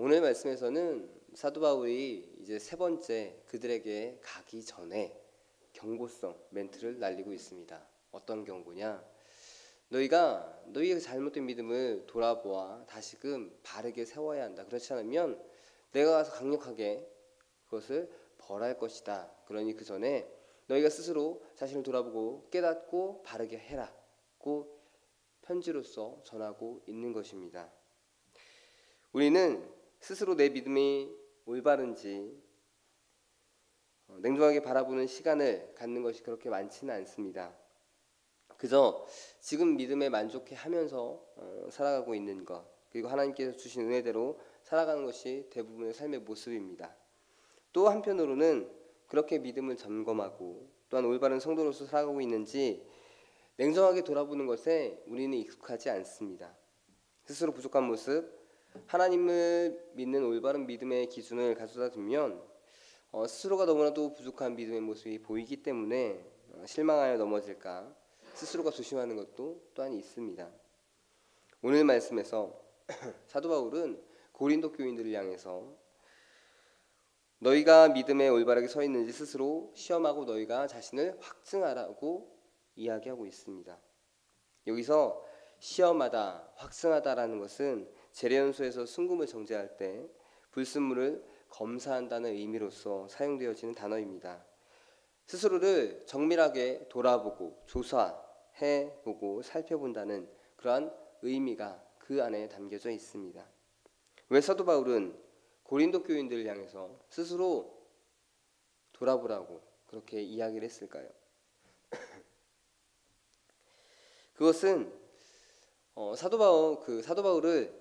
오늘 말씀에서는 사도 바울이 이제 세 번째 그들에게 가기 전에 경고성 멘트를 날리고 있습니다. 어떤 경고냐? 너희가 너희의 잘못된 믿음을 돌아보아 다시금 바르게 세워야 한다. 그렇지 않으면 내가 가서 강력하게 그것을 벌할 것이다. 그러니 그 전에 너희가 스스로 자신을 돌아보고 깨닫고 바르게 해라고 편지로서 전하고 있는 것입니다. 우리는 스스로 내 믿음이 올바른지 냉정하게 바라보는 시간을 갖는 것이 그렇게 많지는 않습니다. 그저 지금 믿음에 만족해하면서 살아가고 있는 것, 그리고 하나님께서 주신 은혜대로 살아가는 것이 대부분의 삶의 모습입니다. 또 한편으로는 그렇게 믿음을 점검하고 또한 올바른 성도로서 살아가고 있는지 냉정하게 돌아보는 것에 우리는 익숙하지 않습니다. 스스로 부족한 모습, 하나님을 믿는 올바른 믿음의 기준을 가져다 두면 스스로가 너무나도 부족한 믿음의 모습이 보이기 때문에 실망하여 넘어질까 스스로가 조심하는 것도 또한 있습니다. 오늘 말씀에서 사도 바울은 고린도 교인들을 향해서 너희가 믿음에 올바르게 서 있는지 스스로 시험하고 너희가 자신을 확증하라고 이야기하고 있습니다. 여기서 시험하다, 확증하다라는 것은 재래연소에서 순금을 정제할 때 불순물을 검사한다는 의미로서 사용되어지는 단어입니다. 스스로를 정밀하게 돌아보고 조사해보고 살펴본다는 그러한 의미가 그 안에 담겨져 있습니다. 왜 사도 바울은 고린도 교인들을 향해서 스스로 돌아보라고 그렇게 이야기를 했을까요? 그것은 사도 바울을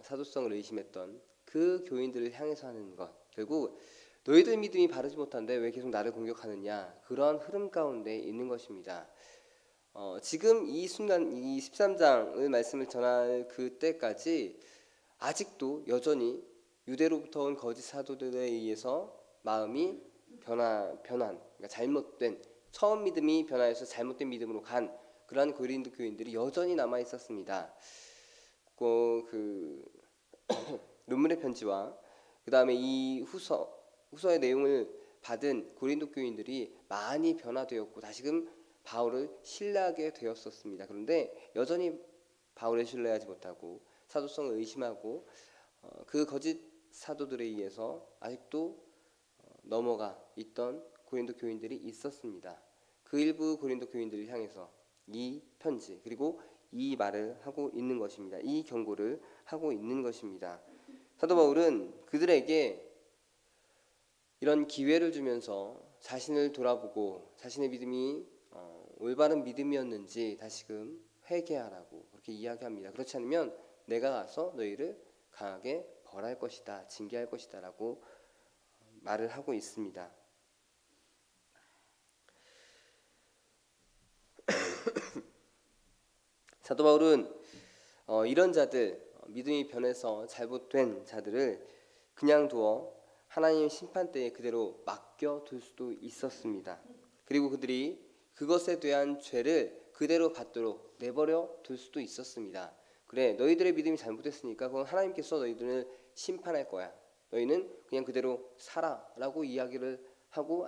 사도성을 의심했던 그 교인들을 향해서 하는 것, 결국 너희들 믿음이 바르지 못한데 왜 계속 나를 공격하느냐, 그런 흐름 가운데 있는 것입니다. 지금 이 순간 이 13장의 말씀을 전할 그때까지 아직도 여전히 유대로부터 온 거짓 사도들에 의해서 마음이 그러니까 잘못된 처음 믿음이 변화해서 잘못된 믿음으로 간 그러한 고린도 교인들이 여전히 남아 있었습니다. 그 눈물의 편지와 그 다음에 이 후서의 내용을 받은 고린도 교인들이 많이 변화되었고 다시금 바울을 신뢰하게 되었었습니다. 그런데 여전히 바울을 신뢰하지 못하고 사도성을 의심하고 그 거짓 사도들에 의해서 아직도 넘어가 있던 고린도 교인들이 있었습니다. 그 일부 고린도 교인들을 향해서 이 편지 그리고 이 말을 하고 있는 것입니다. 이 경고를 하고 있는 것입니다. 사도 바울은 그들에게 이런 기회를 주면서 자신을 돌아보고 자신의 믿음이 올바른 믿음이었는지 다시금 회개하라고 그렇게 이야기합니다. 그렇지 않으면 내가 가서 너희를 강하게 벌할 것이다, 징계할 것이다 라고 말을 하고 있습니다. 사도 바울은 이런 자들, 믿음이 변해서 잘못된 자들을 그냥 두어 하나님의 심판대에 그대로 맡겨둘 수도 있었습니다. 그리고 그들이 그것에 대한 죄를 그대로 받도록 내버려 둘 수도 있었습니다. 그래, 너희들의 믿음이 잘못됐으니까 그건 하나님께서 너희들을 심판할 거야. 너희는 그냥 그대로 살아 라고 이야기를 하고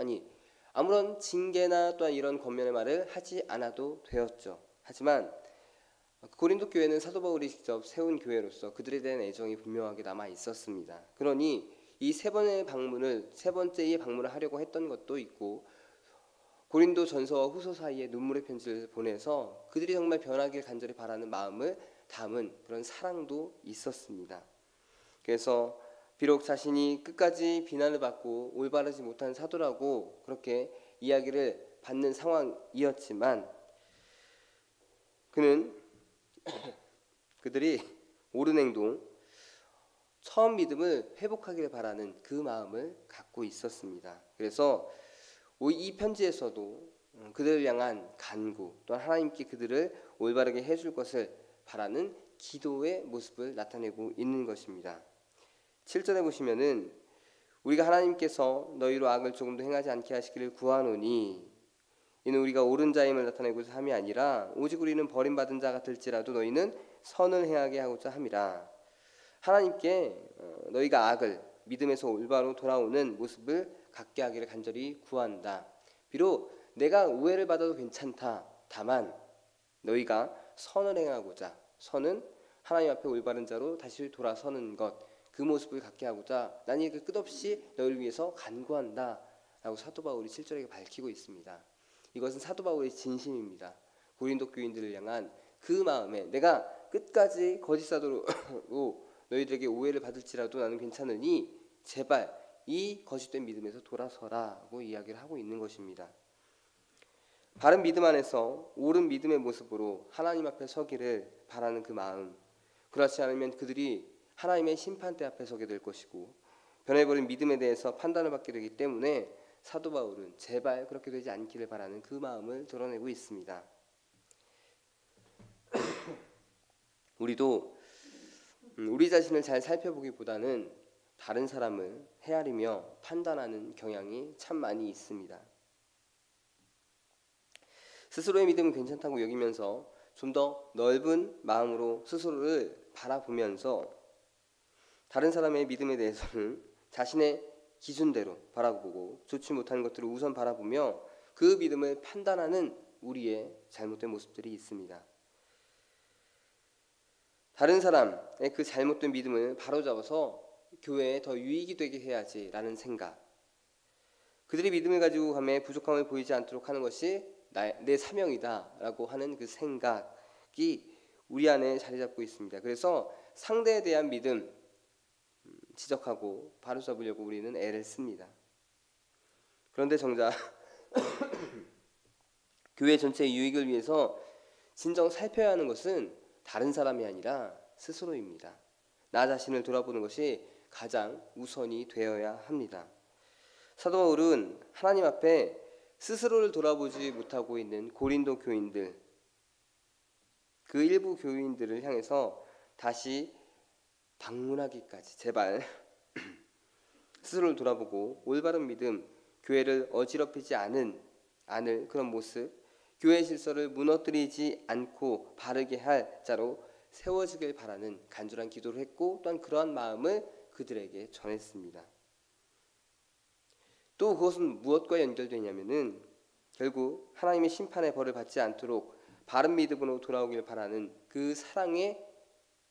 아무런 징계나 또한 이런 권면의 말을 하지 않아도 되었죠. 하지만 고린도 교회는 사도 바울이 직접 세운 교회로서 그들에 대한 애정이 분명하게 남아 있었습니다. 그러니 이 세 번째의 방문을 하려고 했던 것도 있고 고린도 전서와 후서 사이에 눈물의 편지를 보내서 그들이 정말 변하길 간절히 바라는 마음을 담은 그런 사랑도 있었습니다. 그래서 비록 자신이 끝까지 비난을 받고 올바르지 못한 사도라고 그렇게 이야기를 받는 상황이었지만 그들이 옳은 행동, 처음 믿음을 회복하기를 바라는 그 마음을 갖고 있었습니다. 그래서 이 편지에서도 그들을 향한 간구, 또한 하나님께 그들을 올바르게 해줄 것을 바라는 기도의 모습을 나타내고 있는 것입니다. 7절에 보시면은 우리가 하나님께서 너희로 악을 조금도 행하지 않게 하시기를 구하노니 이는 우리가 옳은 자임을 나타내고자 함이 아니라 오직 우리는 버림받은 자 같을지라도 너희는 선을 행하게 하고자 함이라. 하나님께 너희가 악을 믿음에서 올바로 돌아오는 모습을 갖게 하기를 간절히 구한다. 비록 내가 오해를 받아도 괜찮다. 다만 너희가 선을 행하고자, 선은 하나님 앞에 올바른 자로 다시 돌아서는 것, 그 모습을 갖게 하고자 난 이렇게 끝없이 너희를 위해서 간구한다 라고 사도 바울이 7절에 밝히고 있습니다. 이것은 사도 바울의 진심입니다. 고린도 교인들을 향한 그 마음에 내가 끝까지 거짓 사도로 너희들에게 오해를 받을지라도 나는 괜찮으니 제발 이 거짓된 믿음에서 돌아서라고 이야기를 하고 있는 것입니다. 바른 믿음 안에서 옳은 믿음의 모습으로 하나님 앞에 서기를 바라는 그 마음, 그렇지 않으면 그들이 하나님의 심판대 앞에 서게 될 것이고 변해버린 믿음에 대해서 판단을 받게 되기 때문에 사도 바울은 제발 그렇게 되지 않기를 바라는 그 마음을 드러내고 있습니다. 우리도 우리 자신을 잘 살펴보기보다는 다른 사람을 헤아리며 판단하는 경향이 참 많이 있습니다. 스스로의 믿음은 괜찮다고 여기면서 좀 더 넓은 마음으로 스스로를 바라보면서 다른 사람의 믿음에 대해서는 자신의 기준대로 바라보고 좋지 못한 것들을 우선 바라보며 그 믿음을 판단하는 우리의 잘못된 모습들이 있습니다. 다른 사람의 그 잘못된 믿음을 바로잡아서 교회에 더 유익이 되게 해야지라는 생각, 그들의 믿음을 가지고 감에 부족함을 보이지 않도록 하는 것이 내 사명이다라고 하는 그 생각이 우리 안에 자리 잡고 있습니다. 그래서 상대에 대한 믿음 지적하고 바로잡으려고 우리는 애를 씁니다. 그런데 정작 교회 전체의 유익을 위해서 진정 살펴야 하는 것은 다른 사람이 아니라 스스로입니다. 나 자신을 돌아보는 것이 가장 우선이 되어야 합니다. 사도 바울은 하나님 앞에 스스로를 돌아보지 못하고 있는 고린도 교인들, 그 일부 교인들을 향해서 다시 방문하기까지 제발 스스로를 돌아보고 올바른 믿음, 교회를 어지럽히지 않을 그런 모습, 교회의 질서를 무너뜨리지 않고 바르게 할 자로 세워지길 바라는 간절한 기도를 했고 또한 그러한 마음을 그들에게 전했습니다. 또 그것은 무엇과 연결되냐면은 결국 하나님의 심판의 벌을 받지 않도록 바른 믿음으로 돌아오길 바라는 그 사랑의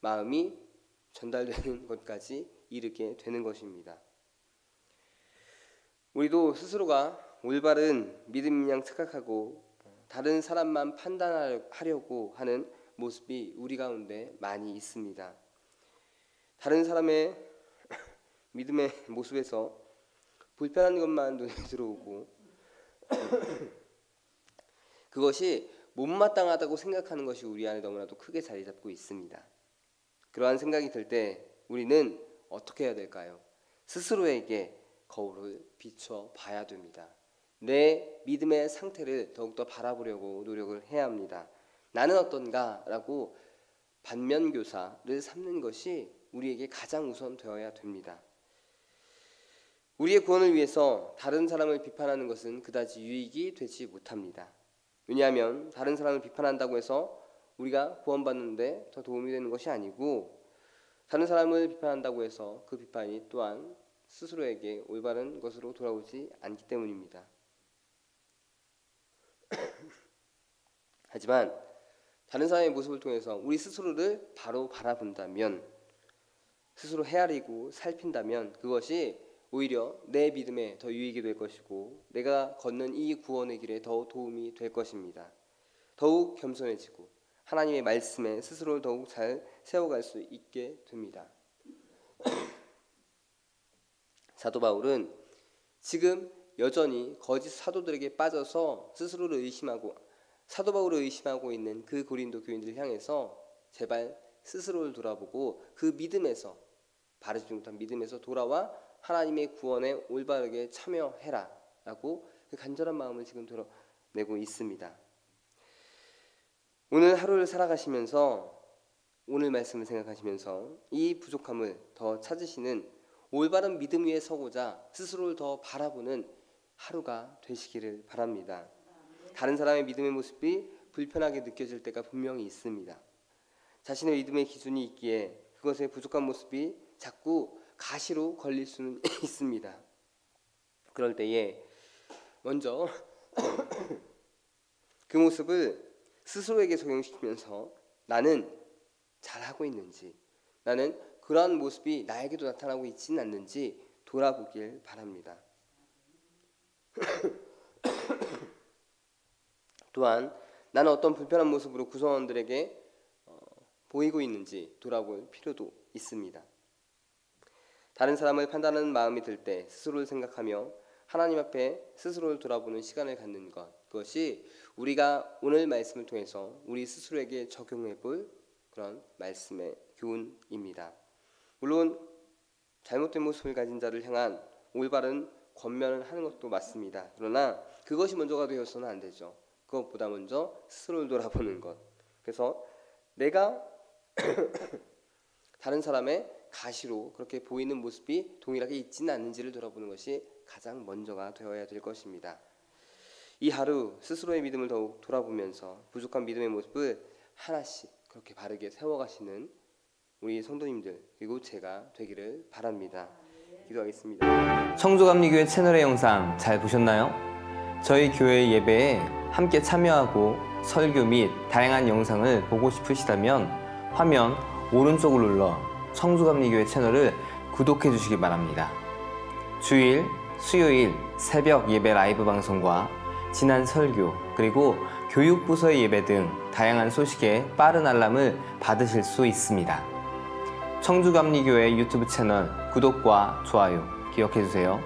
마음이 전달되는 것까지 이르게 되는 것입니다. 우리도 스스로가 올바른 믿음인 양 착각하고 다른 사람만 판단하려고 하는 모습이 우리 가운데 많이 있습니다. 다른 사람의 믿음의 모습에서 불편한 것만 눈에 들어오고 그것이 못마땅하다고 생각하는 것이 우리 안에 너무나도 크게 자리 잡고 있습니다. 그러한 생각이 들 때 우리는 어떻게 해야 될까요? 스스로에게 거울을 비춰 봐야 됩니다. 내 믿음의 상태를 더욱더 바라보려고 노력을 해야 합니다. 나는 어떤가? 라고 반면교사를 삼는 것이 우리에게 가장 우선 되어야 됩니다. 우리의 구원을 위해서 다른 사람을 비판하는 것은 그다지 유익이 되지 못합니다. 왜냐하면 다른 사람을 비판한다고 해서 우리가 구원받는데 더 도움이 되는 것이 아니고 다른 사람을 비판한다고 해서 그 비판이 또한 스스로에게 올바른 것으로 돌아오지 않기 때문입니다. 하지만 다른 사람의 모습을 통해서 우리 스스로를 바로 바라본다면, 스스로 헤아리고 살핀다면 그것이 오히려 내 믿음에 더 유익이 될 것이고 내가 걷는 이 구원의 길에 더 도움이 될 것입니다. 더욱 겸손해지고 하나님의 말씀에 스스로를 더욱 잘 세워갈 수 있게 됩니다. 사도 바울은 지금 여전히 거짓 사도들에게 빠져서 스스로를 의심하고 사도 바울을 의심하고 있는 그 고린도 교인들을 향해서 제발 스스로를 돌아보고 그 믿음에서, 바르지 못한 믿음에서 돌아와 하나님의 구원에 올바르게 참여해라 라고 그 간절한 마음을 지금 드러내고 있습니다. 오늘 하루를 살아가시면서 오늘 말씀을 생각하시면서 이 부족함을 더 찾으시는 올바른 믿음 위에 서고자 스스로를 더 바라보는 하루가 되시기를 바랍니다. 다른 사람의 믿음의 모습이 불편하게 느껴질 때가 분명히 있습니다. 자신의 믿음의 기준이 있기에 그것의 부족한 모습이 자꾸 가시로 걸릴 수는 있습니다. 그럴 때에 먼저 그 모습을 스스로에게 적용시키면서 나는 잘하고 있는지, 나는 그러한 모습이 나에게도 나타나고 있지는 않는지 돌아보길 바랍니다. 또한 나는 어떤 불편한 모습으로 구성원들에게 보이고 있는지 돌아볼 필요도 있습니다. 다른 사람을 판단하는 마음이 들 때 스스로를 생각하며 하나님 앞에 스스로를 돌아보는 시간을 갖는 것, 그것이 우리가 오늘 말씀을 통해서 우리 스스로에게 적용해 볼 그런 말씀의 교훈입니다. 물론 잘못된 모습을 가진 자를 향한 올바른 권면을 하는 것도 맞습니다. 그러나 그것이 먼저가 되어서는 안 되죠. 그것보다 먼저 스스로를 돌아보는 것. 그래서 내가 다른 사람의 가시로 그렇게 보이는 모습이 동일하게 있지는 않는지를 돌아보는 것이 가장 먼저가 되어야 될 것입니다. 이 하루 스스로의 믿음을 더욱 돌아보면서 부족한 믿음의 모습을 하나씩 그렇게 바르게 세워가시는 우리 성도님들 그리고 제가 되기를 바랍니다. 기도하겠습니다. 청주감리교회 채널의 영상 잘 보셨나요? 저희 교회 예배에 함께 참여하고 설교 및 다양한 영상을 보고 싶으시다면 화면 오른쪽을 눌러 청주감리교회 채널을 구독해 주시기 바랍니다. 주일, 수요일 새벽 예배 라이브 방송과 지난 설교 그리고 교육부서의 예배 등 다양한 소식에 빠른 알람을 받으실 수 있습니다. 청주감리교회 유튜브 채널 구독과 좋아요 기억해 주세요.